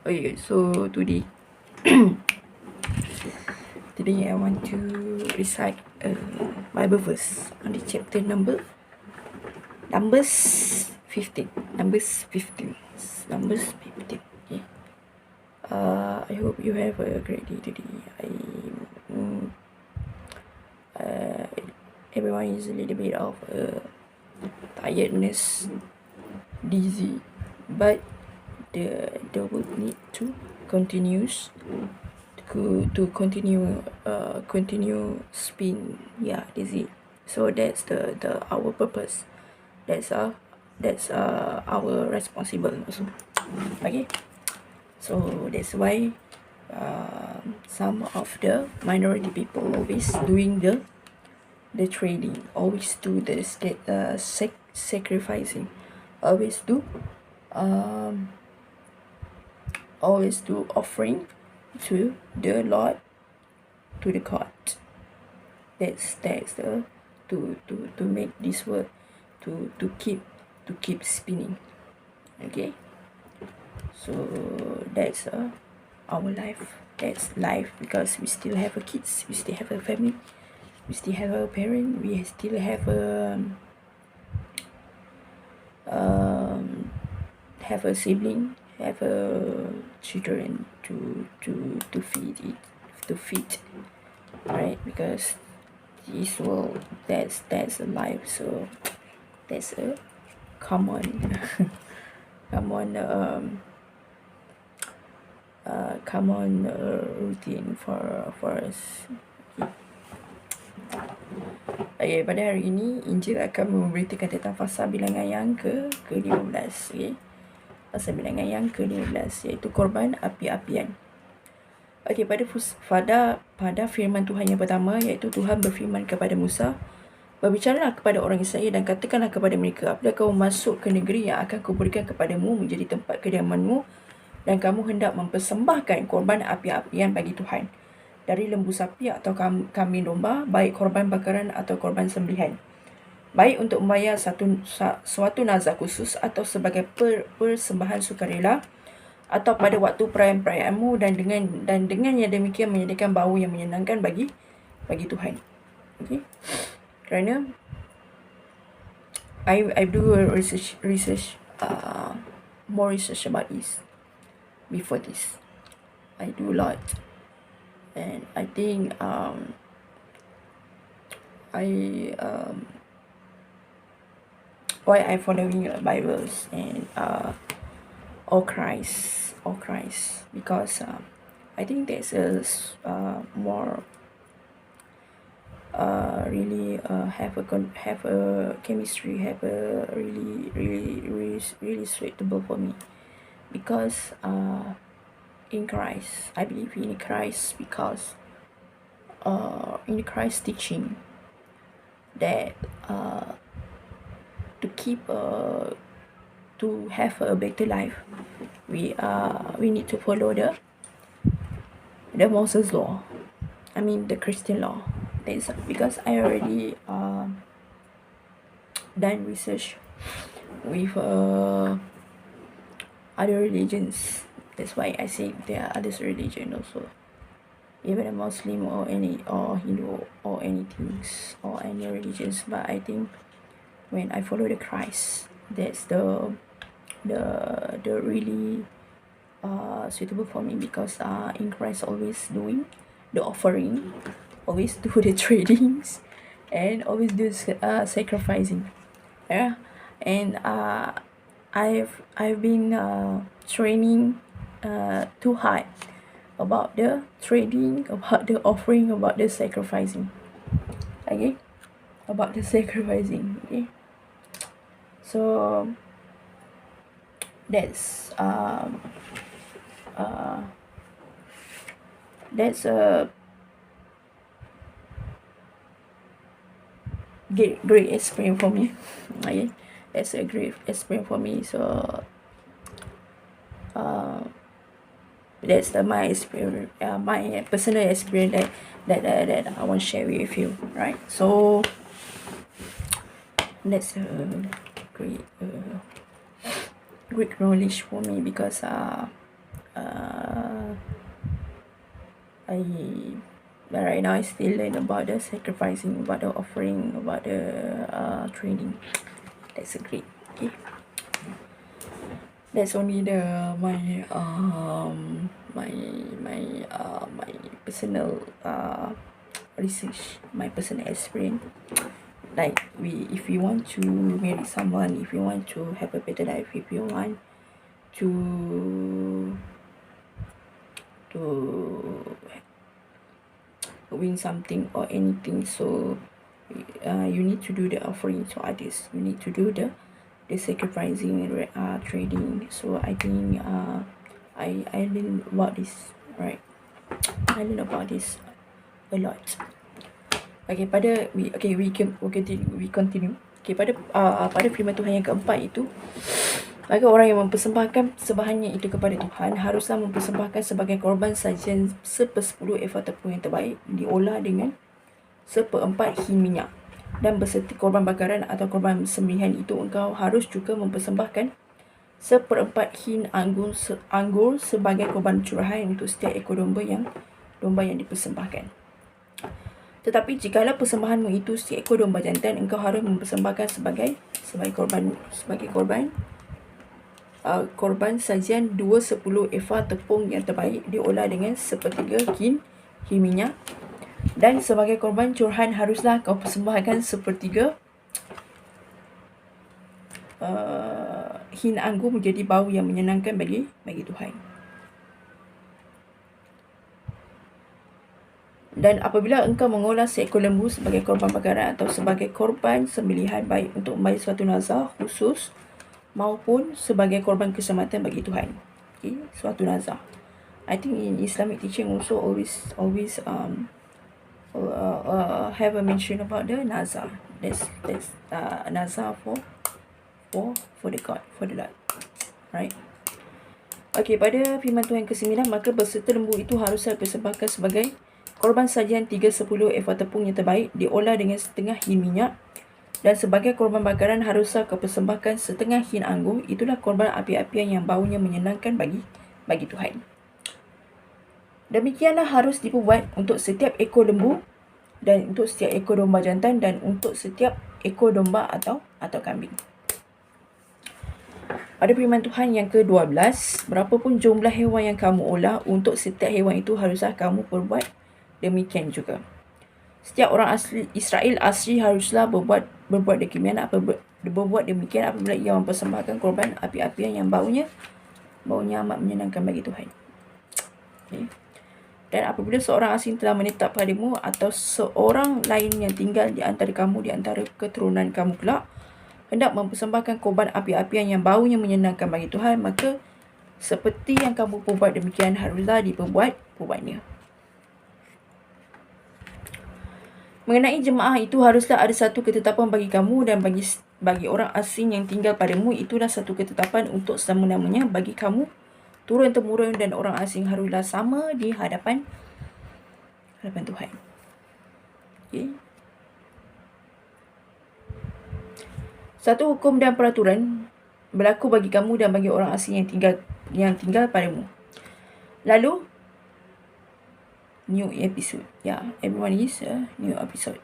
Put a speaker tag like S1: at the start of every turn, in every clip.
S1: Okay, so today I want to recite a Bible verse on the chapter Numbers 15. Numbers 15. Numbers 15. Okay. I hope you have a great day today. Mm, uh, Everyone is a little bit of tiredness, dizzy, but the work need to continues continue spin. Yeah, dizzy. So that's the our purpose. That's our responsible also. Okay, so that's why some of the minority people always doing the trading, always do the sacrificing, always do um always do offering to the Lord, to the God. That's the to make this work to keep spinning. Okay, so that's our life. That's life, because we still have a kids, we still have a family, we still have a parent, we still um have a sibling, have a children to feed, right? Because this world, that's a life. So that's a common common routine for us. Okay, pada hari ini Injil akan memberitakan tentang fasa bilangan yang ke-15. Okay, fasa bilangan yang ke-15 iaitu korban api-apian. Okay, pada firman Tuhan yang pertama, iaitu Tuhan berfirman kepada Musa, "Berbicaralah kepada orang Israel dan katakanlah kepada mereka, apabila kamu masuk ke negeri yang akan kuberikan kepadamu menjadi tempat kediamanmu, dan kamu hendak mempersembahkan korban api-apian bagi Tuhan, dari lembu sapi atau kambing domba, baik korban bakaran atau korban sembelihan, baik untuk membayar suatu nazar khusus atau sebagai persembahan sukarela, atau pada waktu perayaan-perayaanmu, dan dengan yang demikian menyediakan bau yang menyenangkan bagi Tuhan." Okay, kerana I do a research more research about this before this. I do a lot, and I think why I following Bibles and all Christ, because I think there's a more really have a chemistry, have a really suitable for me, because in Christ, I believe in Christ, because in Christ's teaching that to keep to have a better life, we need to follow the Moses law. I mean the Christian law. That's because I already done research with other religions. That's why I say there are other religion also, even a Muslim or Hindu or anything or any religions. But I think when I follow the Christ, that's the really suitable for me, because in Christ always doing the offering, always do the tradings, and always do sacrificing. Yeah, and I've been training too hard about the trading, about the offering, about the sacrificing. Okay, about the sacrificing. Okay, so that's a great experience for me. Okay, that's a great experience for me. So that's my experience, my personal experience that I want to share with you, right? So that's a great knowledge for me, because right now I still learn about the sacrificing, about the offering, about the training. That's a great. Okay. That's only my personal research, my personal experience. Like if you want to marry someone, if you want to have a better life, if you want to win something or anything, so you need to do the offering to others. You need to do the sacrificing trading. So I think I learned about this, right? I learned about this a lot. Okay, we continue. Okay, pada firman Tuhan yang keempat itu, maka orang yang mempersembahkan persembahannya itu kepada Tuhan haruslah mempersembahkan sebagai korban sajian 1/10 efa tepung yang terbaik diolah dengan 1/4 hin minyak. Dan beserta korban bakaran atau korban sembelihan itu engkau harus juga mempersembahkan 1/4 hin anggur sebagai korban curahan untuk setiap ekor domba yang dipersembahkan. Tetapi jikalau persembahanmu itu seekor domba jantan, engkau harus mempersembahkan sebagai korban sajian 2/10 efa tepung yang terbaik diolah dengan 1/3 hin minyak. Dan sebagai korban curahan haruslah kau persembahkan 1/3 hin anggur menjadi bau yang menyenangkan bagi Tuhan. Dan apabila engkau mengolah seekor lembu sebagai korban bakaran atau sebagai korban sembelihan, baik untuk membayar suatu nazar khusus maupun sebagai korban keselamatan bagi Tuhan. Okay, suatu nazar. I think in Islamic teaching also always have a mention about the nazar. That's nazar for the God, for the Lord, right? Okay, pada firman Tuhan ke-9, maka beserta lembu itu haruslah dipersembahkan sebagai korban sajian 3/10 efa tepung yang terbaik diolah dengan setengah hin minyak. Dan sebagai korban bakaran haruslah kau persembahkan setengah hin anggur. Itulah korban api-apian yang baunya menyenangkan bagi Tuhan. Demikianlah harus dibuat untuk setiap ekor lembu dan untuk setiap ekor domba jantan dan untuk setiap ekor domba atau kambing. Pada firman Tuhan yang ke-12, berapapun jumlah hewan yang kamu olah, untuk setiap hewan itu haruslah kamu perbuat demikian juga. Setiap orang Israel asli haruslah berbuat demikian apabila ia mempersembahkan korban api-apian yang baunya amat menyenangkan bagi Tuhan. Okay. Dan apabila seorang asing telah menetap padamu atau seorang lain yang tinggal di antara kamu, di antara keturunan kamu kelak, hendak mempersembahkan korban api-apian yang baunya menyenangkan bagi Tuhan, maka seperti yang kamu perbuat demikian haruslah diperbuatnya. Mengenai jemaah itu, haruslah ada satu ketetapan bagi kamu dan bagi orang asing yang tinggal padamu. Itulah satu ketetapan untuk selama-lamanya bagi kamu, turun-temurun, dan orang asing haruslah sama di hadapan Tuhan. Okay. Satu hukum dan peraturan berlaku bagi kamu dan bagi orang asing yang tinggal padamu. Lalu new episode. Everyone is a new episode.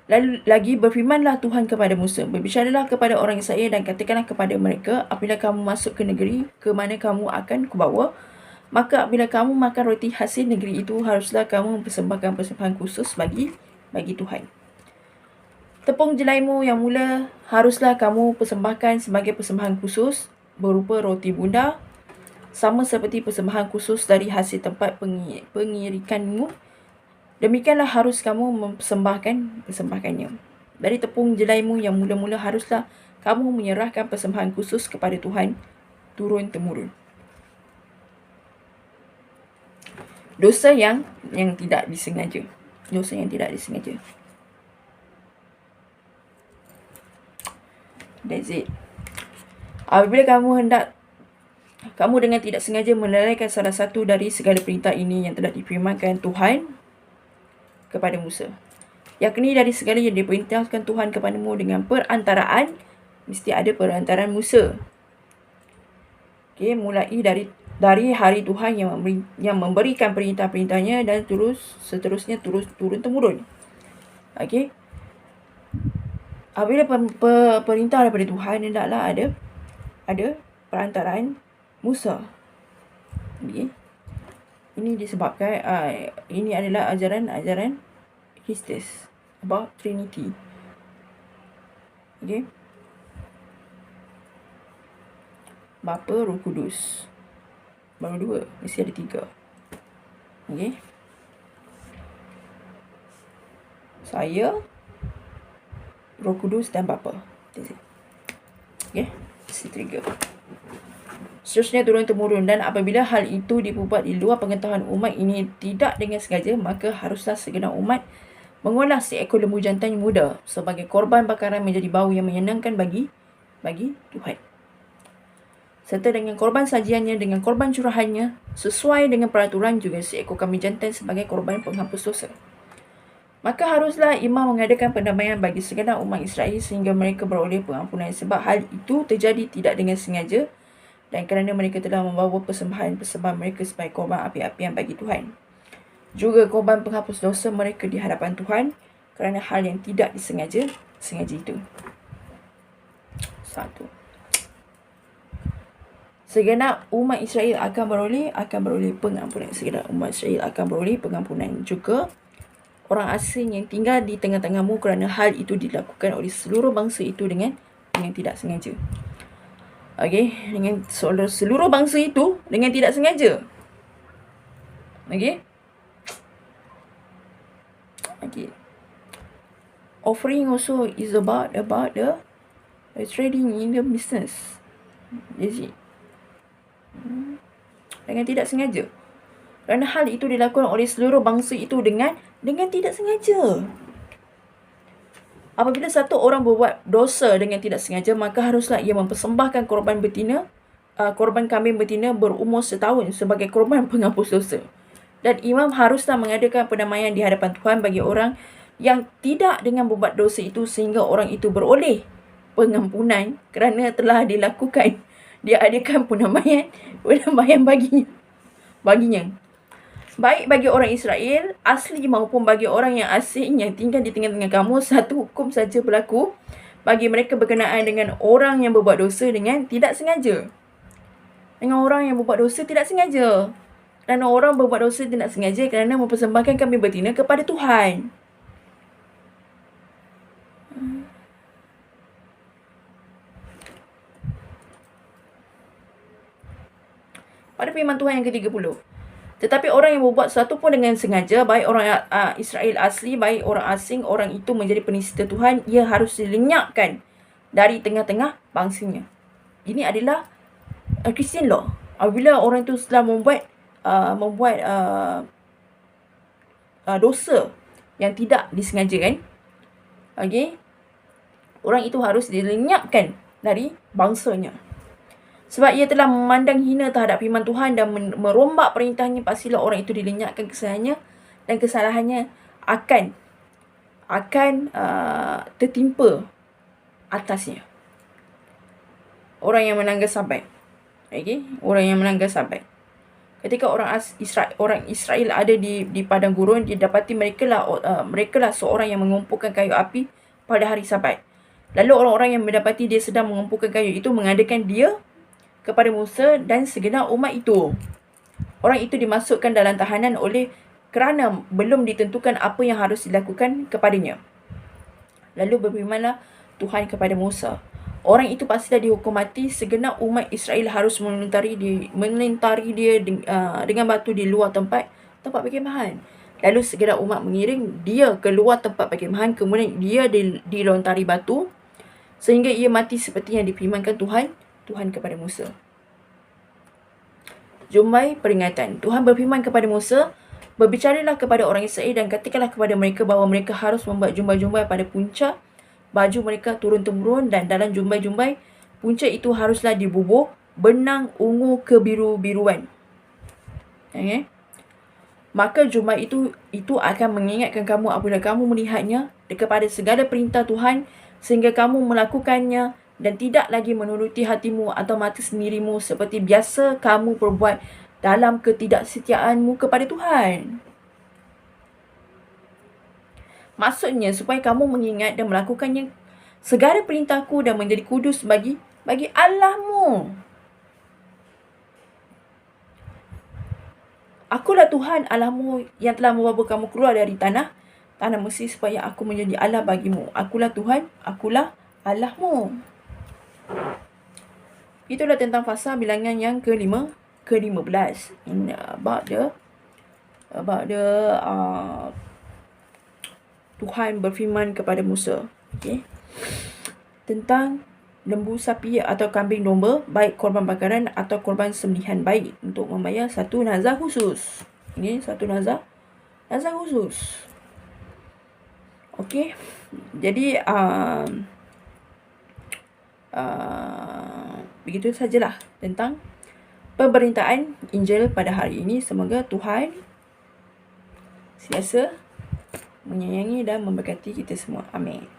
S1: Lalu lagi berfirmanlah Tuhan kepada Musa, berbicaralah kepada orang Israel dan katakanlah kepada mereka, apabila kamu masuk ke negeri ke mana kamu akan kubawa, maka apabila kamu makan roti hasil negeri itu, haruslah kamu mempersembahkan persembahan khusus bagi Tuhan. Tepung jelaimu yang mula haruslah kamu persembahkan sebagai persembahan khusus berupa roti bundar, sama seperti persembahan khusus dari hasil tempat pengirikanmu. Demikianlah harus kamu mempersembahkannya. Dari tepung jelaimu yang mula-mula haruslah kamu menyerahkan persembahan khusus kepada Tuhan turun-temurun. Dosa yang tidak disengaja. That's it. Apabila kamu dengan tidak sengaja melalaikan salah satu dari segala perintah ini yang telah difirmankan Tuhan kepada Musa, yakni dari segala yang diperintahkan Tuhan kepadamu dengan perantaraan, mesti ada perantaraan Musa. Okey, mulai dari hari Tuhan yang memberikan perintah-perintahnya dan seterusnya turun temurun. Okey. Apabila perintah daripada Tuhan, hendaklah ada perantaraan Musa. Okay. Ini disebabkan ini adalah ajaran Kristus about Trinity. Okay. Bapa, Roh Kudus. Baru 2, mesti ada 3. Okay. Saya, Roh Kudus dan Bapa. Okay. Mesti 3. Seterusnya turun-temurun, dan apabila hal itu dibuat di luar pengetahuan umat ini tidak dengan sengaja, maka haruslah segenap umat mengolah seekor lembu jantan muda sebagai korban bakaran menjadi bau yang menyenangkan bagi Tuhan. Serta dengan korban sajiannya, dengan korban curahannya, sesuai dengan peraturan juga seekor kambing jantan sebagai korban penghapus dosa. Maka haruslah imam mengadakan pendamaian bagi segenap umat Israel sehingga mereka beroleh pengampunan, sebab hal itu terjadi tidak dengan sengaja dan kerana mereka telah membawa persembahan mereka sebagai korban api-apian bagi Tuhan. Juga korban penghapus dosa mereka di hadapan Tuhan kerana hal yang tidak disengaja itu. 1. Segenap umat Israel akan beroleh pengampunan. Segenap umat Israel akan beroleh pengampunan. Juga orang asing yang tinggal di tengah-tengahmu kerana hal itu dilakukan oleh seluruh bangsa itu dengan tidak sengaja. Okey, dengan seluruh bangsa itu dengan tidak sengaja. Okey. Okey. Offering also is about the trading in the business. Is it? Dengan tidak sengaja. Kerana hal itu dilakukan oleh seluruh bangsa itu dengan tidak sengaja. Apabila satu orang berbuat dosa dengan tidak sengaja, maka haruslah ia mempersembahkan korban kambing betina berumur setahun sebagai korban penghapus dosa. Dan imam haruslah mengadakan pendamaian di hadapan Tuhan bagi orang yang tidak dengan berbuat dosa itu sehingga orang itu beroleh pengampunan kerana telah dilakukan. Dia adakan pendamaian baginya. Baik bagi orang Israel asli maupun bagi orang yang asing yang tinggal di tengah-tengah kamu, satu hukum saja berlaku bagi mereka berkenaan dengan orang yang berbuat dosa dengan tidak sengaja. Dengan orang yang berbuat dosa tidak sengaja. Kerana orang berbuat dosa tidak sengaja kerana mempersembahkan kambing betina kepada Tuhan. Pada firman Tuhan yang ke-30. Tetapi orang yang membuat sesuatu pun dengan sengaja, baik orang Israel asli, baik orang asing, orang itu menjadi penista Tuhan, ia harus dilenyapkan dari tengah-tengah bangsanya. Ini adalah Christian law. Apabila orang itu telah membuat dosa yang tidak disengajakan, okay, orang itu harus dilenyapkan dari bangsanya. Sebab ia telah memandang hina terhadap firman Tuhan dan merombak perintahnya, pastilah orang itu dilenyapkan kesalahannya dan kesalahannya akan tertimpa atasnya. Orang yang melanggar Sabat. Okay? Orang yang melanggar Sabat. Ketika orang Israel ada di padang gurun, dia dapati mereka lah seorang yang mengumpulkan kayu api pada hari Sabat. Lalu orang-orang yang mendapati dia sedang mengumpulkan kayu itu mengadakan dia kepada Musa dan segenap umat itu. Orang itu dimasukkan dalam tahanan kerana belum ditentukan apa yang harus dilakukan kepadanya. Lalu berfirmanlah Tuhan kepada Musa, orang itu pastilah dihukum mati. Segenap umat Israel harus melintari dia dengan batu di luar tempat perkemahan. Lalu segenap umat mengiring dia ke luar tempat perkemahan, kemudian dia dilontari batu sehingga ia mati seperti yang difirmankan Tuhan kepada Musa. Jumbai peringatan. Tuhan berfirman kepada Musa, berbicaralah kepada orang Israel dan katakanlah kepada mereka bahawa mereka harus membuat jumbai-jumbai pada puncak baju mereka turun-temurun, dan dalam jumbai-jumbai puncak itu haruslah dibubuh benang ungu kebiru-biruan. Okay? Maka jumbai itu akan mengingatkan kamu apabila kamu melihatnya kepada segala perintah Tuhan sehingga kamu melakukannya dan tidak lagi menuruti hatimu atau mata sendirimu seperti biasa kamu perbuat dalam ketidaksetiaanmu kepada Tuhan. Maksudnya supaya kamu mengingat dan melakukannya segala perintahku dan menjadi kudus bagi Allahmu. Akulah Tuhan Allahmu yang telah membawa kamu keluar dari tanah Mesir supaya aku menjadi Allah bagimu. Akulah Tuhan, akulah Allahmu. Itulah tentang fasa bilangan yang ke-15. In about the Tuhan berfirman kepada Musa, okay, tentang lembu sapi atau kambing domba, baik korban bakaran atau korban sembelihan baik untuk membayar satu nazar khusus. Ini satu nazar khusus. Okey. Jadi begitu sajalah tentang pemberitaan Injil pada hari ini. Semoga Tuhan sentiasa menyayangi dan memberkati kita semua. Amin.